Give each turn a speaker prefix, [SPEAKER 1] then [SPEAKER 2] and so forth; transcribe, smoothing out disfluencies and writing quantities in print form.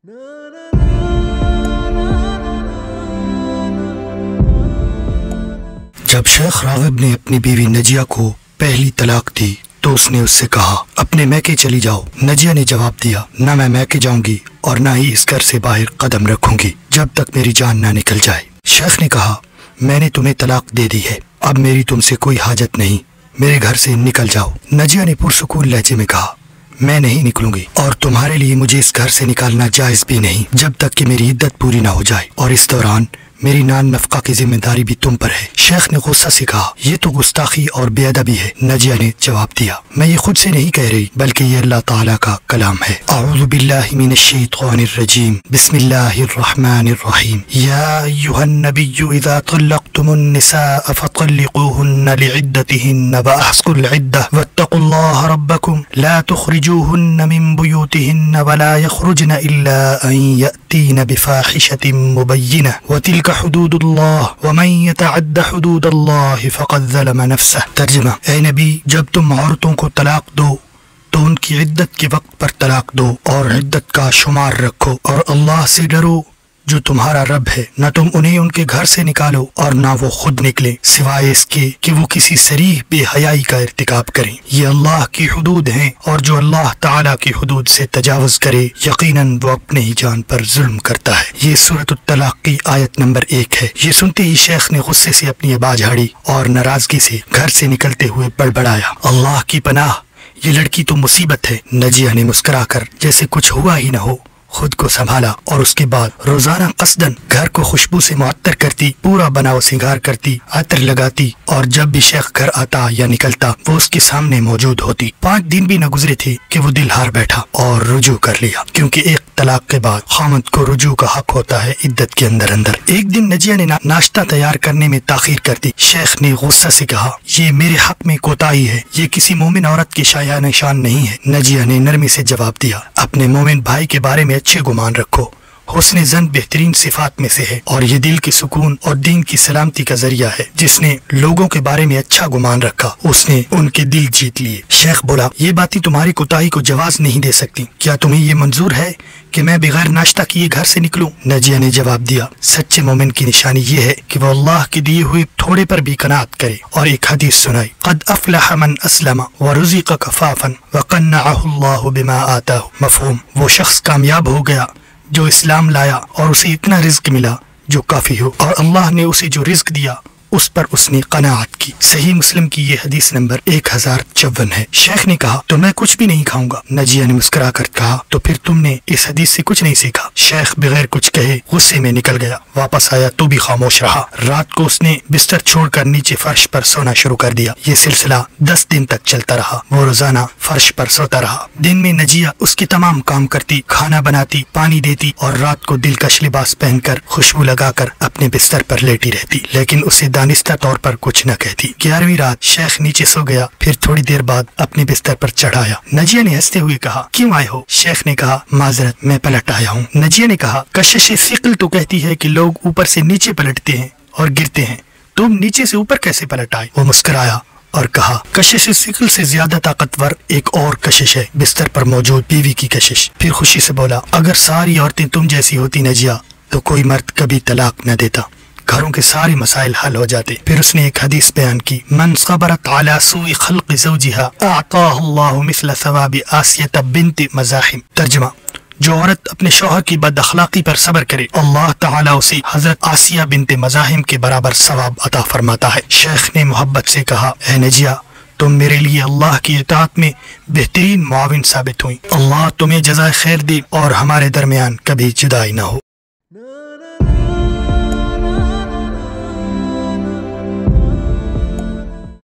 [SPEAKER 1] جب شیخ راغب نے اپنی بیوی نجیہ کو پہلی طلاق دی تو اس نے اس سے کہا اپنے میکے چلی جاؤ۔ نجیہ نے جواب دیا نہ میں میکے جاؤں گی اور نہ ہی اس گھر سے باہر قدم رکھوں گی جب تک میری جان نہ نکل جائے۔ شیخ نے کہا میں نے تمہیں طلاق دے دی ہے، اب میری تم سے کوئی حاجت نہیں، میرے گھر سے نکل جاؤ۔ نجیہ نے پرسکون لہجے میں کہا میں نہیں نکلوں گی اور تمہارے لیے مجھے اس گھر سے نکالنا جائز بھی نہیں جب تک کہ میری عدت پوری نہ ہو جائے، اور اس دوران میری نان نفقہ کی ذمہ داری بھی تم پر ہے۔ شیخ نے غصہ سے کہا یہ تو گستاخی اور بے ادبی ہے۔ نجیہ نے جواب دیا میں یہ خود سے نہیں کہہ رہی بلکہ یہ اللہ تعالیٰ کا کلام ہے۔ اعوذ باللہ من الشیطان الرجیم، بسم اللہ الرحمن الرحیم۔ یا ایھا النبی اذا طلقتم النساء فطلقوهن لعدتهن واحصوا العدة واتقوا الله ربكم لا تخرجوهن من بيوتهن ولا يخرجن الا ان يأتين بفاحشة مبينة وتلك حدود اللہ ومن يتعد حدود اللہ فقد ظلم نفسه۔ ترجمہ اے نبی جب تم عورتوں کو طلاق دو تو ان کی عدت کے وقت پر طلاق دو اور عدت کا شمار رکھو، اور اللہ سے ڈرو جو تمہارا رب ہے، نہ تم انہیں ان کے گھر سے نکالو اور نہ وہ خود نکلے سوائے اس کے کہ وہ کسی صریح بے حیائی کا ارتکاب کریں۔ یہ اللہ کی حدود ہیں اور جو اللہ تعالیٰ کی حدود سے تجاوز کرے یقیناً وہ اپنے ہی جان پر ظلم کرتا ہے۔ یہ سورۃ الطلاق کی آیت نمبر 1 ہے۔ یہ سنتے ہی شیخ نے غصے سے اپنی ابا جھاڑی اور ناراضگی سے گھر سے نکلتے ہوئے بڑبڑایا اللہ کی پناہ، یہ لڑکی تو مصیبت ہے۔ نجیہ نے مسکرا کر جیسے کچھ ہوا ہی نہ ہو خود کو سنبھالا اور اس کے بعد روزانہ قصدن گھر کو خوشبو سے معطر کرتی، پورا بناؤ سنگار کرتی، عطر لگاتی، اور جب بھی شیخ گھر آتا یا نکلتا وہ اس کے سامنے موجود ہوتی۔ 5 دن بھی نہ گزرے تھے کہ وہ دل ہار بیٹھا اور رجوع کر لیا، کیونکہ ایک طلاق کے بعد خاوند کو رجوع کا حق ہوتا ہے عدت کے اندر۔ ایک دن نجیہ نے ناشتہ تیار کرنے میں تاخیر کر دی۔ شیخ نے غصہ سے کہا یہ میرے حق میں کوتاہی ہے، یہ کسی مومن عورت کی شایع نشان نہیں ہے۔ نجیہ نے نرمی سے جواب دیا اپنے مومن بھائی کے بارے میں اچھے گمان رکھو، حسن زن بہترین صفات میں سے ہے اور یہ دل کی سکون اور دین کی سلامتی کا ذریعہ ہے۔ جس نے لوگوں کے بارے میں اچھا گمان رکھا اس نے ان کے دل جیت لیے۔ شیخ بولا یہ باتیں تمہاری کوتاہی کو جواز نہیں دے سکتی، کیا تمہیں یہ منظور ہے کہ میں بغیر ناشتہ کیے گھر سے نکلوں؟ نجیہ نے جواب دیا سچے مومن کی نشانی یہ ہے کہ وہ اللہ کے دیے ہوئے تھوڑے پر بھی قناعت کرے، اور ایک حدیث سنائی قد افلح من اسلم ورزق کفافا وقنعه اللہ بما آتاہ۔ مفہوم وہ شخص کامیاب ہو گیا جو اسلام لایا اور اسے اتنا رزق ملا جو کافی ہو، اور اللہ نے اسے جو رزق دیا اس پر اس نے قناعت کی۔ صحیح مسلم کی یہ حدیث نمبر 1054 ہے۔ شیخ نے کہا تو میں کچھ بھی نہیں کھاؤں گا۔ نجیہ نے مسکرا کر کہا تو پھر تم نے اس حدیث سے کچھ نہیں سیکھا۔ شیخ بغیر کچھ کہے غصے میں نکل گیا، واپس آیا تو بھی خاموش رہا۔ رات کو اس نے بستر چھوڑ کر نیچے فرش پر سونا شروع کر دیا۔ یہ سلسلہ 10 دن تک چلتا رہا۔ وہ روزانہ فرش پر سوتا رہا۔ دن میں نجیہ اس کے تمام کام کرتی، کھانا بناتی، پانی دیتی، اور رات کو دلکش لباس پہن کر خوشبو لگا کر اپنے بستر پر لیٹی رہتی، لیکن اسے دانستہ طور پر کچھ نہ کہتی۔ 11ویں رات شیخ نیچے سو گیا، پھر تھوڑی دیر بعد اپنے بستر پر چڑھایا۔ نجیہ نے ہنستے ہوئے کہا کیوں آئے ہو؟ شیخ نے کہا معذرت میں پلٹ آیا ہوں۔ نجیہ نے کہا کشش ثقل تو کہتی ہے کہ لوگ اوپر سے نیچے پلٹتے ہیں اور گرتے ہیں، تم نیچے سے اوپر کیسے پلٹ آئے؟ وہ مسکرایا اور کہا کشش ثقل سے زیادہ طاقتور ایک اور کشش ہے، بستر پر موجود بیوی کی کشش۔ پھر خوشی سے بولا اگر ساری عورتیں تم جیسی ہوتی نجیہ تو کوئی مرد کبھی طلاق نہ دیتا، گھروں کے سارے مسائل حل ہو جاتے۔ پھر اس نے ایک حدیث بیان کی من صبرت على سوء خلق زوجها اعطاہ اللہ مثل ثواب آسیہ بنت مزاحم۔ ترجمہ جو عورت اپنے شوہر کی بد اخلاقی پر صبر کرے اللہ تعالیٰ اسے حضرت آسیہ بنت مزاحم کے برابر ثواب عطا فرماتا ہے۔ شیخ نے محبت سے کہا اے نجیہ تم میرے لیے اللہ کی اطاعت میں بہترین معاون ثابت ہوئی، اللہ تمہیں جزائے خیر دے اور ہمارے درمیان کبھی جدائی نہ ہو۔